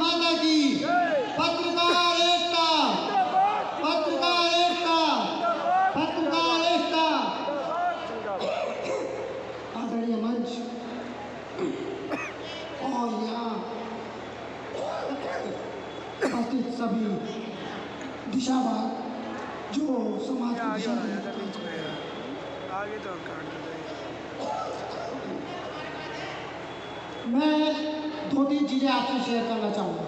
माता की। पत्रकार एकता, पत्रकार एकता, पत्रकार एकता। आदरणीय मंच और यहाँ उपस्थित सभी दिशावार जो समाज को दिशा आगे तो मैं 2-3 चीजें आपसे शेयर करना चाहूँगा।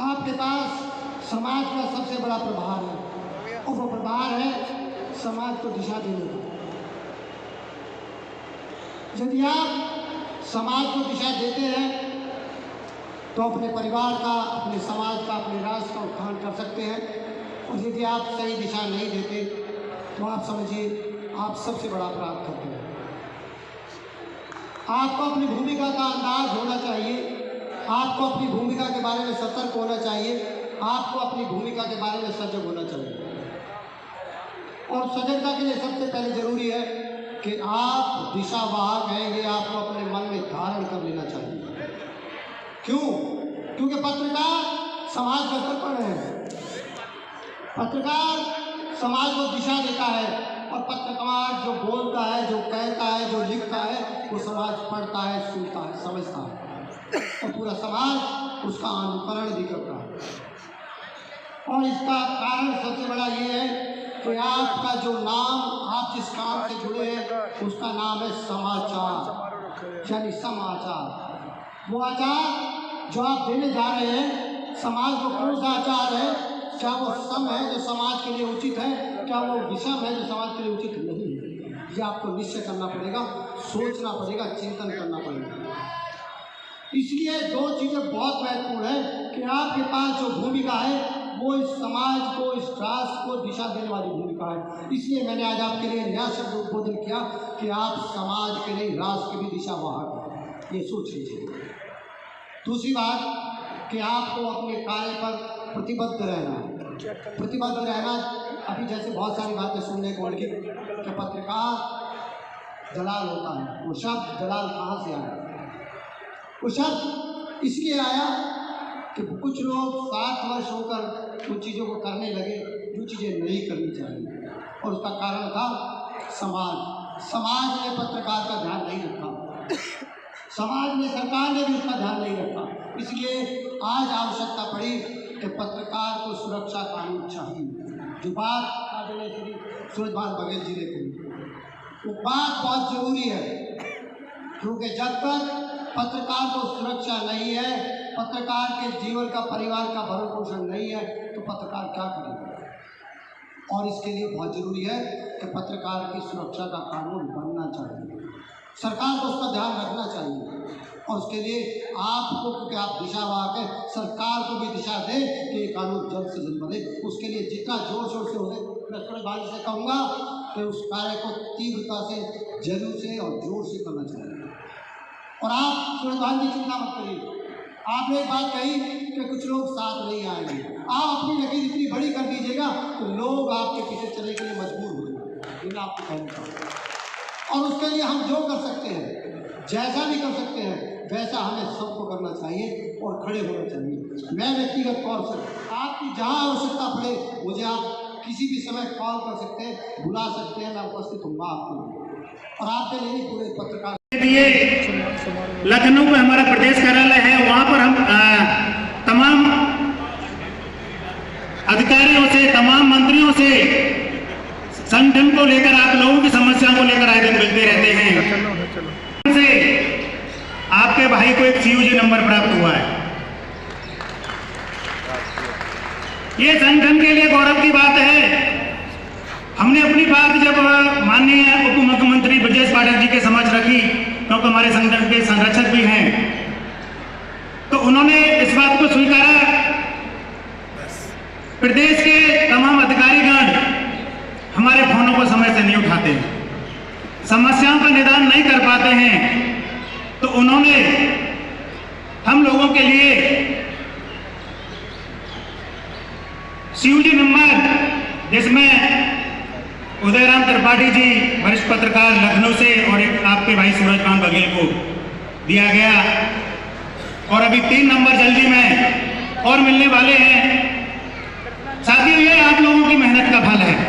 आपके पास समाज का सबसे बड़ा प्रभार है और वो प्रभार है समाज को दिशा देने का। यदि आप समाज को दिशा देते हैं तो अपने परिवार का, अपने समाज का, अपने राष्ट्र का उत्थान कर सकते हैं। और यदि आप सही दिशा नहीं देते तो आप समझिए आप सबसे बड़ा अपराध करते हैं। आपको अपनी भूमिका का अंदाज होना चाहिए, आपको अपनी भूमिका के बारे में सतर्क होना चाहिए, आपको अपनी भूमिका के बारे में सजग होना चाहिए। और सजगता के लिए सबसे पहले जरूरी है कि आप दिशावाहक हैं, ये आपको अपने मन में धारण कर लेना चाहिए। क्यों? क्योंकि पत्रकार समाज का दर्पण है। पत्रकार समाज को दिशा देता है और पत्रकार जो बोलता है, जो कहता है, जो लिखता है, वो समाज पढ़ता है, सुनता है, समझता है और पूरा समाज उसका अनुकरण भी करता है। और इसका कारण सबसे बड़ा ये है कि आपका जो नाम, आप जिस काम से जुड़े हैं उसका नाम है समाचार, यानी समाचार। वो आचार जो आप देने जा रहे हैं, समाज को कौन सा आचार है, क्या वो सम है जो समाज के लिए उचित है, क्या वो विषम है जो समाज के लिए उचित नहीं है, ये आपको निश्चय करना पड़ेगा, सोचना पड़ेगा, चिंतन करना पड़ेगा। इसलिए 2 चीज़ें बहुत महत्वपूर्ण है कि आपके पास जो भूमिका है वो इस समाज को, इस राष्ट्र को दिशा देने वाली भूमिका है। इसलिए मैंने आज आपके लिए नया शब्द उद्बोधन किया कि आप समाज के लिए, राष्ट्र की भी दिशा वाहक हैं, ये सोच लीजिए। दूसरी बात कि आपको अपने कार्य पर प्रतिबद्ध रहना। प्रतिबद्ध रहना, अभी जैसे बहुत सारी बातें सुनने को मिली कि पत्रकार दलाल होता है। वो शब्द दलाल कहाँ से आया? वो शब्द इसलिए आया कि कुछ लोग 7 वर्ष होकर कुछ चीज़ों को करने लगे जो चीज़ें नहीं करनी चाहिए, और उसका कारण था समाज। समाज ने पत्रकार का ध्यान नहीं रखा, समाज ने, सरकार ने भी उसका ध्यान नहीं रखा। इसलिए आज आवश्यकता पड़ी कि पत्रकार को सुरक्षा कानून चाहिए। जो बात आदरणीय श्री सूरजभान बघेल जी ने कही, वो बात बहुत जरूरी है, क्योंकि जब तक पत्रकार को सुरक्षा नहीं है, पत्रकार के जीवन का, परिवार का भरण पोषण नहीं है, तो पत्रकार क्या करेगा। और इसके लिए बहुत जरूरी है कि पत्रकार की सुरक्षा का कानून बनना चाहिए, सरकार को उसका ध्यान रखना चाहिए। और उसके लिए आपको, क्योंकि आप दिशावाहक हैं, सरकार को भी दिशा दे कि ये कानून जल्द से जल्द बने। उसके लिए जितना जोर शोर से हो, मैं सूरजभान से कहूँगा कि उस कार्य को तीव्रता से, जरूर से और जोर से करना चाहिए। और आप सूरजभान की चिंता मत करिए। आपने एक बात कही कि कुछ लोग साथ नहीं आएंगे, आप अपनी लकीर इतनी बड़ी कर दीजिएगा तो लोग आपके पीछे चलने के लिए मजबूर हो जाएंगे। ये आपको कहना चाहूँगा। और उसके लिए हम जो कर सकते हैं, जैसा भी कर सकते हैं, वैसा हमें सबको करना चाहिए और खड़े होना चाहिए। मैं व्यक्तिगत तौर से आपकी जहाँ आवश्यकता पड़े मुझे आप किसी भी समय कॉल कर सकते हैं, बुला सकते हैं, मैं उपस्थित हूँगा आपके लिए। और आपके लिए पूरे पत्रकार लखनऊ में हमारा प्रदेश कार्यालय है, वहाँ पर हम तमाम अधिकारियों से, तमाम मंत्रियों से, संगठन को लेकर, आप लोगों की समस्याओं को लेकर आए दिन मिलते रहते हैं। से आपके भाई को एक CUG नंबर प्राप्त हुआ है। ये संगठन के लिए गौरव की बात है। हमने अपनी बात जब माननीय उप मुख्यमंत्री ब्रजेश पाठक जी के समझ रखी, क्योंकि हमारे संगठन के संरक्षक भी हैं, तो उन्होंने इस बात को स्वीकारा। प्रदेश के तमाम अधिकारीगण हमारे फोनों को समय से नहीं उठाते, समस्याओं का निदान नहीं कर पाते हैं, तो उन्होंने हम लोगों के लिए CUG नंबर, जिसमें उदयराम त्रिपाठी जी वरिष्ठ पत्रकार लखनऊ से और एक आपके भाई सूरजभान बघेल को दिया गया। और अभी 3 नंबर जल्दी में और मिलने वाले हैं। साथियों, ये आप लोगों की मेहनत का फल है।